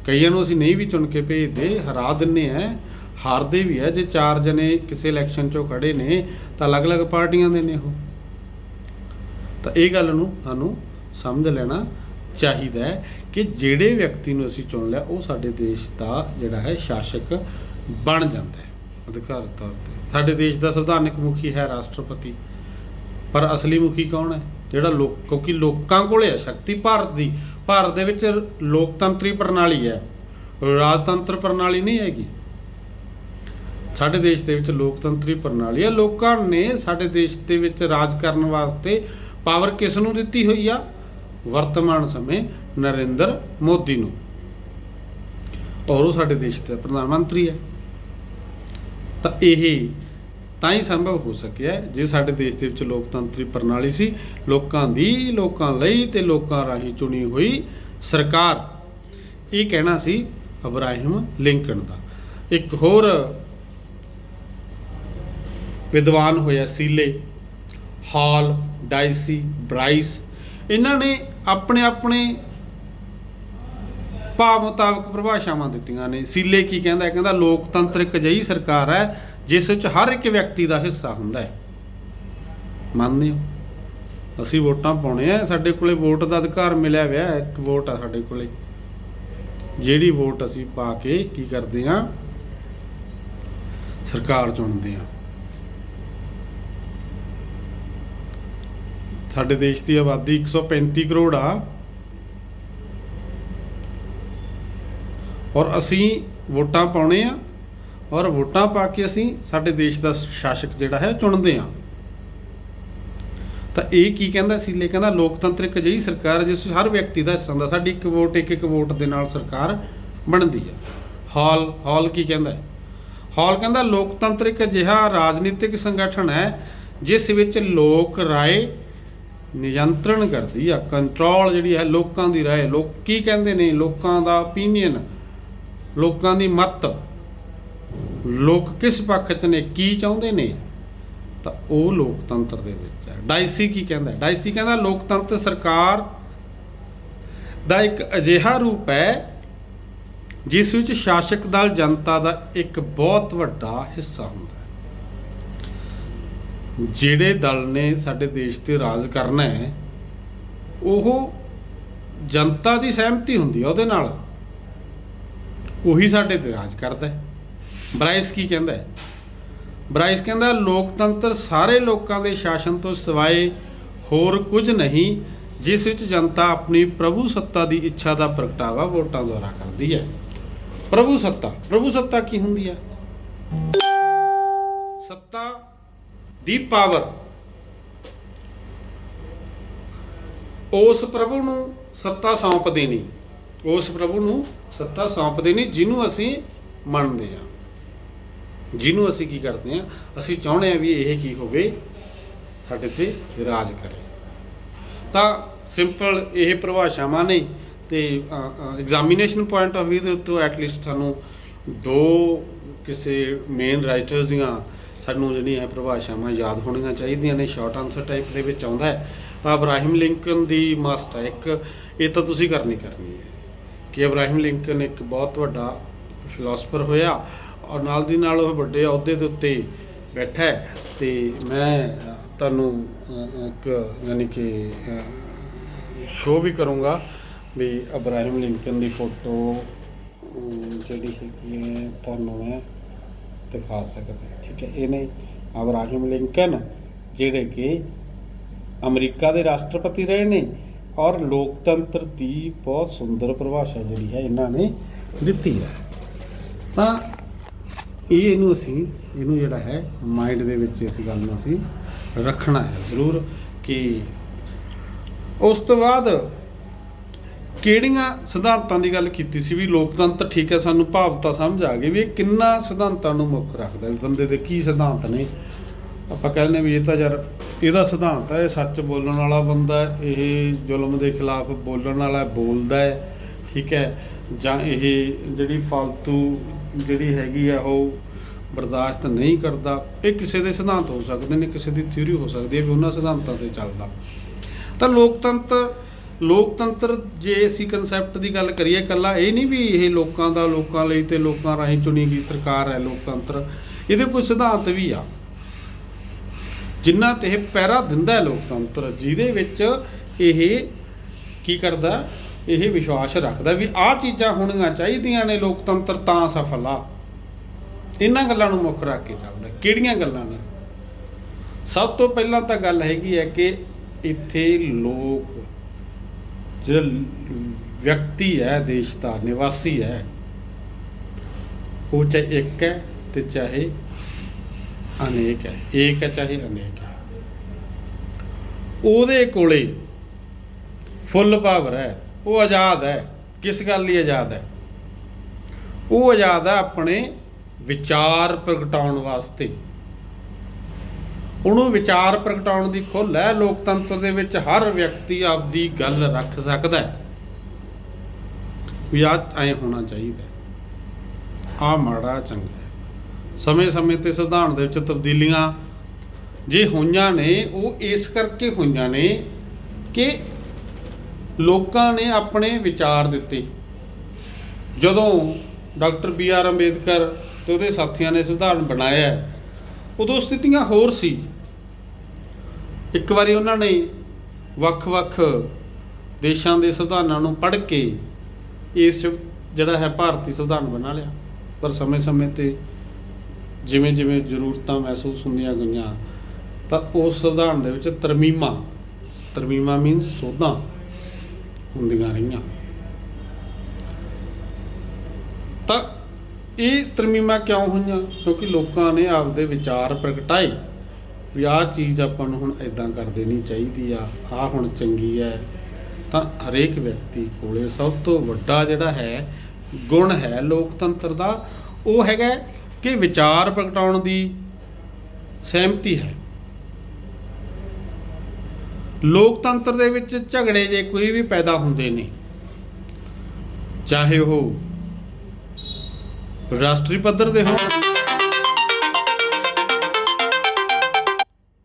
ਕਈਆਂ ਨੂੰ ਅਸੀਂ ਨਹੀਂ ਵੀ ਚੁਣ ਕੇ ਭੇਜਦੇ, ਹਰਾ ਦਿੰਦੇ ਆ, ਹਾਰਦੇ ਵੀ ਹੈ। ਜੇ 4 ਜਣੇ ਕਿਸੇ ਇਲੈਕਸ਼ਨ 'ਚੋਂ ਖੜੇ ਨੇ ਤਾਂ ਅਲੱਗ-ਅਲੱਗ ਪਾਰਟੀਆਂ ਦੇ ਨੇ ਉਹ। ਤਾਂ ਇਹ ਗੱਲ ਨੂੰ ਸਾਨੂੰ ਸਮਝ ਲੈਣਾ ਚਾਹੀਦਾ ਹੈ ਕਿ ਜਿਹੜੇ ਵਿਅਕਤੀ ਨੂੰ ਅਸੀਂ ਚੁਣ ਲਿਆ ਉਹ ਸਾਡੇ ਦੇਸ਼ ਦਾ ਜਿਹੜਾ ਹੈ ਸ਼ਾਸਕ ਬਣ ਜਾਂਦਾ ਹੈ ਅਧਿਕਾਰਤ ਤੌਰ 'ਤੇ। ਸਾਡੇ ਦੇਸ਼ ਦਾ ਸੰਵਿਧਾਨਕ ਮੁਖੀ ਹੈ ਰਾਸ਼ਟਰਪਤੀ, ਪਰ ਅਸਲੀ ਮੁਖੀ ਕੌਣ ਹੈ? ਜਿਹੜਾ ਕਿਉਂਕਿ ਲੋਕਾਂ ਕੋਲੇ ਹੈ ਸ਼ਕਤੀ ਭਾਰਤ ਦੀ। ਭਾਰਤ ਦੇ ਵਿੱਚ ਲੋਕਤੰਤਰੀ ਪ੍ਰਣਾਲੀ ਹੈ, ਰਾਜਤੰਤਰ ਪ੍ਰਣਾਲੀ ਨਹੀਂ ਹੈਗੀ। ਸਾਡੇ ਦੇਸ਼ ਦੇ ਵਿੱਚ ਲੋਕਤੰਤਰੀ ਪ੍ਰਣਾਲੀ ਹੈ। ਲੋਕਾਂ ਨੇ ਸਾਡੇ ਦੇਸ਼ ਦੇ ਵਿੱਚ ਰਾਜ ਕਰਨ ਵਾਸਤੇ ਪਾਵਰ ਕਿਸ ਨੂੰ ਦਿੱਤੀ ਹੋਈ ਆ? ਵਰਤਮਾਨ ਸਮੇਂ ਨਰਿੰਦਰ ਮੋਦੀ ਨੂੰ, ਔਰ ਉਹ ਸਾਡੇ ਦੇਸ਼ ਦਾ ਪ੍ਰਧਾਨ ਮੰਤਰੀ ਹੈ। ਤਾਂ ਇਹ ਤਾਂ ਹੀ ਸੰਭਵ ਹੋ ਸਕਿਆ ਜੇ ਸਾਡੇ ਦੇਸ਼ ਦੇ ਵਿੱਚ ਲੋਕਤੰਤਰੀ ਪ੍ਰਣਾਲੀ ਸੀ, ਲੋਕਾਂ ਦੀ, ਲੋਕਾਂ ਲਈ ਤੇ ਲੋਕਾਂ ਰਾਹੀਂ ਚੁਣੀ ਹੋਈ ਸਰਕਾਰ। ਇਹ ਕਹਿਣਾ ਸੀ ਅਬਰਾਹਿਮ ਲਿੰਕਨ ਦਾ। ਇੱਕ ਹੋਰ ਵਿਦਵਾਨ ਹੋਇਆ ਸੀਲੇ, ਹਾਲ, ਡਾਇਸੀ, ਬਰਾਈਸ। ਇਹਨਾਂ ਨੇ ਆਪਣੇ ਆਪਣੇ ਭਾਵ ਮੁਤਾਬਕ ਪਰਿਭਾਸ਼ਾਵਾਂ ਦਿੱਤੀਆਂ ਨੇ। ਸੀਲੇ ਕੀ ਕਹਿੰਦਾ? ਕਹਿੰਦਾ ਲੋਕਤੰਤਰ ਇੱਕ ਅਜਿਹੀ ਸਰਕਾਰ ਹੈ ਜਿਸ ਵਿੱਚ ਹਰ ਇੱਕ ਵਿਅਕਤੀ ਦਾ ਹਿੱਸਾ ਹੁੰਦਾ ਹੈ। ਮੰਨਦੇ ਹੋ? ਅਸੀਂ ਵੋਟਾਂ ਪਾਉਣੇ ਆ, ਸਾਡੇ ਕੋਲੇ ਵੋਟ ਦਾ ਅਧਿਕਾਰ ਮਿਲਿਆ ਹੋਇਆ, ਇੱਕ ਵੋਟ ਆ ਸਾਡੇ ਕੋਲੇ, ਜਿਹੜੀ ਵੋਟ ਅਸੀਂ ਪਾ ਕੇ ਕੀ ਕਰਦੇ ਆ, ਸਰਕਾਰ ਚੁਣਦੇ ਆ। ਸਾਡੇ ਦੇਸ਼ ਦੀ ਆਬਾਦੀ 135 ਕਰੋੜ ਆ, ਔਰ ਅਸੀਂ ਵੋਟਾਂ ਪਾਉਣੇ ਆ, ਔਰ ਵੋਟਾਂ ਪਾ ਕੇ ਅਸੀਂ ਸਾਡੇ ਦੇਸ਼ ਦਾ ਸ਼ਾਸਕ ਜਿਹੜਾ ਹੈ ਚੁਣਦੇ ਆ। ਤਾਂ ਇਹ ਕੀ ਕਹਿੰਦਾ ਸੀਲੇ, ਕਹਿੰਦਾ ਲੋਕਤੰਤਰ ਇੱਕ ਅਜਿਹੀ ਸਰਕਾਰ ਜਿਸ ਵਿੱਚ ਹਰ ਵਿਅਕਤੀ ਦਾ ਹਿੱਸਾ ਹੁੰਦਾ। ਸਾਡੀ ਇੱਕ ਵੋਟ ਦੇ ਨਾਲ ਸਰਕਾਰ ਬਣਦੀ ਆ। ਹਾਲ ਕੀ ਕਹਿੰਦਾ ਹੈ? ਹਾਲ ਕਹਿੰਦਾ ਲੋਕਤੰਤਰ ਇੱਕ ਅਜਿਹਾ ਰਾਜਨੀਤਿਕ ਸੰਗਠਨ ਹੈ ਜਿਸ ਵਿੱਚ ਲੋਕ ਰਾਏ ਨਿਯੰਤਰਣ ਕਰਦੀ ਆ, ਕੰਟਰੋਲ ਜਿਹੜੀ ਹੈ ਲੋਕਾਂ ਦੀ ਰਾਏ, ਲੋਕ ਕੀ ਕਹਿੰਦੇ ਨੇ, ਲੋਕਾਂ ਦਾ ਓਪੀਨੀਅਨ, ਲੋਕਾਂ ਦੀ ਮੱਤ, ਲੋਕ ਕਿਸ ਪੱਖ 'ਚ ਨੇ, ਕੀ ਚਾਹੁੰਦੇ ਨੇ, ਤਾਂ ਉਹ ਲੋਕਤੰਤਰ ਦੇ ਵਿੱਚ ਹੈ। ਡਾਇਸੀ ਕੀ ਕਹਿੰਦਾ? ਡਾਇਸੀ ਕਹਿੰਦਾ ਲੋਕਤੰਤਰ ਸਰਕਾਰ ਦਾ ਇੱਕ ਅਜਿਹਾ ਰੂਪ ਹੈ ਜਿਸ ਵਿੱਚ ਸ਼ਾਸਕ ਦਲ ਜਨਤਾ ਦਾ ਇੱਕ ਬਹੁਤ ਵੱਡਾ ਹਿੱਸਾ ਹੁੰਦਾ ਹੈ। ਜਿਹੜੇ ਦਲ ਨੇ ਸਾਡੇ ਦੇਸ਼ 'ਤੇ ਰਾਜ ਕਰਨਾ ਹੈ, ਉਹ ਜਨਤਾ ਦੀ ਸਹਿਮਤੀ ਹੁੰਦੀ ਹੈ ਉਹਦੇ ਨਾਲ, ਉਹੀ ਸਾਡੇ 'ਤੇ ਰਾਜ ਕਰਦਾ ਹੈ। ਬਰਾਈਸ ਕੀ ਕਹਿੰਦਾ ਹੈ? ਬਰਾਈਸ ਕਹਿੰਦਾ ਲੋਕਤੰਤਰ ਸਾਰੇ ਲੋਕਾਂ ਦੇ ਸ਼ਾਸਨ ਤੋਂ ਸਿਵਾਏ ਹੋਰ ਕੁਝ ਨਹੀਂ, ਜਿਸ ਵਿੱਚ ਜਨਤਾ ਆਪਣੀ ਪ੍ਰਭੂ ਸੱਤਾ ਦੀ ਇੱਛਾ ਦਾ ਪ੍ਰਗਟਾਵਾ ਵੋਟਾਂ ਦੁਆਰਾ ਕਰਦੀ ਹੈ। ਪ੍ਰਭੂ ਸੱਤਾ ਕੀ ਹੁੰਦੀ ਹੈ? ਸੱਤਾ ਦੀ ਪਾਵਰ ਉਸ ਪ੍ਰਭੂ ਨੂੰ ਸੱਤਾ ਸੌਂਪ ਦੇਣੀ, ਉਸ ਪ੍ਰਭੂ ਨੂੰ ਸੱਤਾ ਸੌਂਪ ਦੇਣੀ ਜਿਹਨੂੰ ਅਸੀਂ ਮੰਨਦੇ ਹਾਂ, ਜਿਹਨੂੰ ਅਸੀਂ ਕੀ ਕਰਦੇ ਹਾਂ, ਅਸੀਂ ਚਾਹੁੰਦੇ ਹਾਂ ਵੀ ਇਹ ਕੀ ਹੋਵੇ, ਸਾਡੇ ਤੇ ਰਾਜ ਕਰੇ। ਤਾਂ ਸਿੰਪਲ ਇਹ ਪਰਿਭਾਸ਼ਾਵਾਂ ਨੇ, ਤੇ ਐਗਜ਼ਾਮੀਨੇਸ਼ਨ ਪੁਆਇੰਟ ਆਫ ਵਿਊ ਦੇ ਉੱਤੋਂ ਐਟਲੀਸਟ ਸਾਨੂੰ ਦੋ ਕਿਸੇ ਮੇਨ ਰਾਈਟਰਸ ਦੀਆਂ ਸਾਨੂੰ ਜਿਹੜੀਆਂ ਪਰਿਭਾਸ਼ਾਵਾਂ ਯਾਦ ਹੋਣੀਆਂ ਚਾਹੀਦੀਆਂ ਨੇ। ਸ਼ਾਰਟ ਆਨਸਰ ਟਾਈਪ ਦੇ ਵਿੱਚ ਆਉਂਦਾ ਹੈ ਤਾਂ ਅਬਰਾਹਿਮ ਲਿੰਕਨ ਦੀ ਮਸਟ ਹੈ ਇੱਕ, ਇਹ ਤਾਂ ਤੁਸੀਂ ਕਰਨੀ ਹੈ ਕਿ ਅਬਰਾਹਿਮ ਲਿੰਕਨ ਇੱਕ ਬਹੁਤ ਵੱਡਾ ਫਿਲਾਸਫਰ ਹੋਇਆ, ਔਰ ਨਾਲ ਦੀ ਨਾਲ ਉਹ ਵੱਡੇ ਅਹੁਦੇ ਦੇ ਉੱਤੇ ਬੈਠਾ ਹੈ। ਅਤੇ ਮੈਂ ਤੁਹਾਨੂੰ ਇੱਕ ਯਾਨੀ ਕਿ ਸ਼ੋਅ ਵੀ ਕਰੂੰਗਾ ਵੀ ਅਬਰਾਹਿਮ ਲਿੰਕਨ ਦੀ ਫੋਟੋ ਜਿਹੜੀ ਹੈਗੀ ਹੈ ਤੁਹਾਨੂੰ ਮੈਂ ਦਿਖਾ ਸਕਦਾ, ਠੀਕ ਹੈ। ਇਹ ਨੇ ਅਬਰਾਹਿਮ ਲਿੰਕਨ ਜਿਹੜੇ ਕਿ ਅਮਰੀਕਾ ਦੇ ਰਾਸ਼ਟਰਪਤੀ ਰਹੇ ਨੇ, ਔਰ ਲੋਕਤੰਤਰ ਦੀ ਬਹੁਤ ਸੁੰਦਰ ਪਰਿਭਾਸ਼ਾ ਜਿਹੜੀ ਹੈ ਇਹਨਾਂ ਨੇ ਦਿੱਤੀ ਹੈ। ਤਾਂ ਇਹਨੂੰ ਜਿਹੜਾ ਹੈ ਮਾਈਂਡ ਦੇ ਵਿੱਚ ਇਸ ਗੱਲ ਨੂੰ ਅਸੀਂ ਰੱਖਣਾ ਹੈ ਜ਼ਰੂਰ। ਕਿ ਉਸ ਤੋਂ ਬਾਅਦ ਕਿਹੜੀਆਂ ਸਿਧਾਂਤਾਂ ਦੀ ਗੱਲ ਕੀਤੀ ਸੀ ਵੀ ਲੋਕਤੰਤਰ, ਠੀਕ ਹੈ, ਸਾਨੂੰ ਭਾਵਤਾ ਸਮਝ ਆ ਗਈ ਵੀ ਇਹ ਕਿੰਨਾ ਸਿਧਾਂਤਾਂ ਨੂੰ ਮੁੱਖ ਰੱਖਦਾ, ਵੀ ਬੰਦੇ ਦੇ ਕੀ ਸਿਧਾਂਤ ਨੇ। ਆਪਾਂ ਕਹਿੰਦੇ ਵੀ ਇਹ ਤਾਂ ਯਾਰ ਇਹਦਾ ਸਿਧਾਂਤ ਹੈ, ਇਹ ਸੱਚ ਬੋਲਣ ਵਾਲਾ ਬੰਦਾ, ਇਹ ਜ਼ੁਲਮ ਦੇ ਖਿਲਾਫ ਬੋਲਣ ਵਾਲਾ ਬੋਲਦਾ ਹੈ, ਠੀਕ ਹੈ, ਜਾਂ ਇਹ ਜਿਹੜੀ ਫਾਲਤੂ ਜਿਹੜੀ ਹੈਗੀ ਆ ਉਹ ਬਰਦਾਸ਼ਤ ਨਹੀਂ ਕਰਦਾ। ਇਹ ਕਿਸੇ ਦੇ ਸਿਧਾਂਤ ਹੋ ਸਕਦੇ ਨੇ, ਕਿਸੇ ਦੀ ਥਿਊਰੀ ਹੋ ਸਕਦੀ ਹੈ ਵੀ ਉਹਨਾਂ ਸਿਧਾਂਤਾਂ 'ਤੇ ਚੱਲਦਾ। ਤਾਂ ਲੋਕਤੰਤਰ ਜੇ ਅਸੀਂ ਕਨਸੈਪਟ ਦੀ ਗੱਲ ਕਰੀਏ, ਇਕੱਲਾ ਇਹ ਨਹੀਂ ਵੀ ਇਹ ਲੋਕਾਂ ਦਾ, ਲੋਕਾਂ ਲਈ ਤੇ ਲੋਕਾਂ ਰਾਹੀਂ ਚੁਣੀ ਗਈ ਸਰਕਾਰ ਹੈ ਲੋਕਤੰਤਰ, ਇਹਦੇ ਕੁਝ ਸਿਧਾਂਤ ਵੀ ਆ ਜਿਨ੍ਹਾਂ 'ਤੇ ਪਹਿਰਾ ਦਿੰਦਾ ਹੈ ਲੋਕਤੰਤਰ, ਜਿਹਦੇ ਵਿੱਚ ਇਹ ਕੀ ਕਰਦਾ, ਇਹ ਵਿਸ਼ਵਾਸ ਰੱਖਦਾ ਵੀ ਆਹ ਚੀਜ਼ਾਂ ਹੋਣੀਆਂ ਚਾਹੀਦੀਆਂ ਨੇ, ਲੋਕਤੰਤਰ ਤਾਂ ਸਫਲ ਆ। ਇਹਨਾਂ ਗੱਲਾਂ ਨੂੰ ਮੁੱਖ ਰੱਖ ਕੇ ਚੱਲਦਾ। ਕਿਹੜੀਆਂ ਗੱਲਾਂ ਨੇ? ਸਭ ਤੋਂ ਪਹਿਲਾਂ ਤਾਂ ਗੱਲ ਹੈਗੀ ਹੈ ਕਿ ਇੱਥੇ ਲੋਕ, ਜਿਹੜਾ ਵਿਅਕਤੀ ਹੈ, ਦੇਸ਼ ਦਾ ਨਿਵਾਸੀ ਹੈ, ਉਹ ਚਾਹੇ ਇੱਕ ਹੈ ਤੇ ਚਾਹੇ ਅਨੇਕ ਹੈ, ਏਕ ਹੈ ਚਾਹੇ ਅਨੇਕ ਹੈ, ਉਹਦੇ ਕੋਲੇ ਫੁੱਲ ਪਾਵਰ ਹੈ, ਉਹ ਆਜ਼ਾਦ ਹੈ। ਕਿਸ ਗੱਲ ਲਈ ਆਜ਼ਾਦ ਹੈ? ਉਹ ਆਜ਼ਾਦ ਹੈ ਆਪਣੇ ਵਿਚਾਰ ਪ੍ਰਗਟਾਉਣ ਵਾਸਤੇ। ਉਹਨੂੰ ਵਿਚਾਰ ਪ੍ਰਗਟਾਉਣ ਦੀ ਖੁੱਲ੍ਹ ਹੈ। ਲੋਕਤੰਤਰ ਦੇ ਵਿੱਚ ਹਰ ਵਿਅਕਤੀ ਆਪਦੀ ਗੱਲ ਰੱਖ ਸਕਦਾ ਹੈ ਵੀ ਆਹ ਐਂ ਹੋਣਾ ਚਾਹੀਦਾ, ਆਹ ਮਾੜਾ ਚੰਗਾ। ਸਮੇਂ-ਸਮੇਂ 'ਤੇ ਸੰਵਿਧਾਨ ਦੇ ਵਿੱਚ ਤਬਦੀਲੀਆਂ ਜੇ ਹੋਈਆਂ ਨੇ, ਉਹ ਇਸ ਕਰਕੇ ਹੋਈਆਂ ਨੇ ਕਿ ਲੋਕਾਂ ਨੇ ਆਪਣੇ ਵਿਚਾਰ ਦਿੱਤੇ। ਜਦੋਂ ਡਾਕਟਰ BR ਅੰਬੇਦਕਰ ਤੇ ਉਹਦੇ ਸਾਥੀਆਂ ਨੇ ਸੰਵਿਧਾਨ ਬਣਾਇਆ, ਉਦੋਂ ਸਥਿਤੀਆਂ ਹੋਰ ਸੀ। ਇੱਕ ਵਾਰੀ ਉਹਨਾਂ ਨੇ ਵੱਖ-ਵੱਖ ਦੇਸ਼ਾਂ ਦੇ ਸੰਵਿਧਾਨਾਂ ਨੂੰ ਪੜ੍ਹ ਕੇ ਇਸ ਜਿਹੜਾ ਹੈ ਭਾਰਤੀ ਸੰਵਿਧਾਨ ਬਣਾ ਲਿਆ। ਪਰ ਸਮੇਂ-ਸਮੇਂ 'ਤੇ ਜਿਵੇਂ ਜਿਵੇਂ ਜ਼ਰੂਰਤਾਂ ਮਹਿਸੂਸ ਹੁੰਦੀਆਂ ਗਈਆਂ ਤਾਂ ਉਸ ਸੰਵਿਧਾਨ ਦੇ ਵਿੱਚ ਤਰਮੀਮਾਂ ਮੀਨਸ ਸੋਧਾਂ ਹੁੰਦੀਆਂ ਰਹੀਆਂ। ਤਾਂ ਇਹ ਤਰਮੀਮਾਂ ਕਿਉਂ ਹੋਈਆਂ? ਕਿਉਂਕਿ ਲੋਕਾਂ ਨੇ ਆਪਦੇ ਵਿਚਾਰ ਪ੍ਰਗਟਾਏ ਵੀ ਆਹ ਚੀਜ਼ ਆਪਾਂ ਨੂੰ ਹੁਣ ਇੱਦਾਂ ਕਰ ਦੇਣੀ ਚਾਹੀਦੀ ਆ, ਆਹ ਹੁਣ ਚੰਗੀ ਹੈ। ਤਾਂ ਹਰੇਕ ਵਿਅਕਤੀ ਕੋਲੇ ਸਭ ਤੋਂ ਵੱਡਾ ਜਿਹੜਾ ਹੈ ਗੁਣ ਹੈ ਲੋਕਤੰਤਰ ਦਾ, ਉਹ ਹੈਗਾ ਕਿ ਵਿਚਾਰ ਪ੍ਰਗਟਾਉਣ ਦੀ ਸਹਿਮਤੀ ਹੈ। ਲੋਕਤੰਤਰ ਦੇ ਵਿੱਚ ਝਗੜੇ ਜੇ ਕੋਈ ਵੀ ਪੈਦਾ ਹੁੰਦੇ ਨੇ, ਚਾਹੇ ਉਹ ਰਾਸ਼ਟਰੀ ਪੱਧਰ ਦੇ ਹੋਣ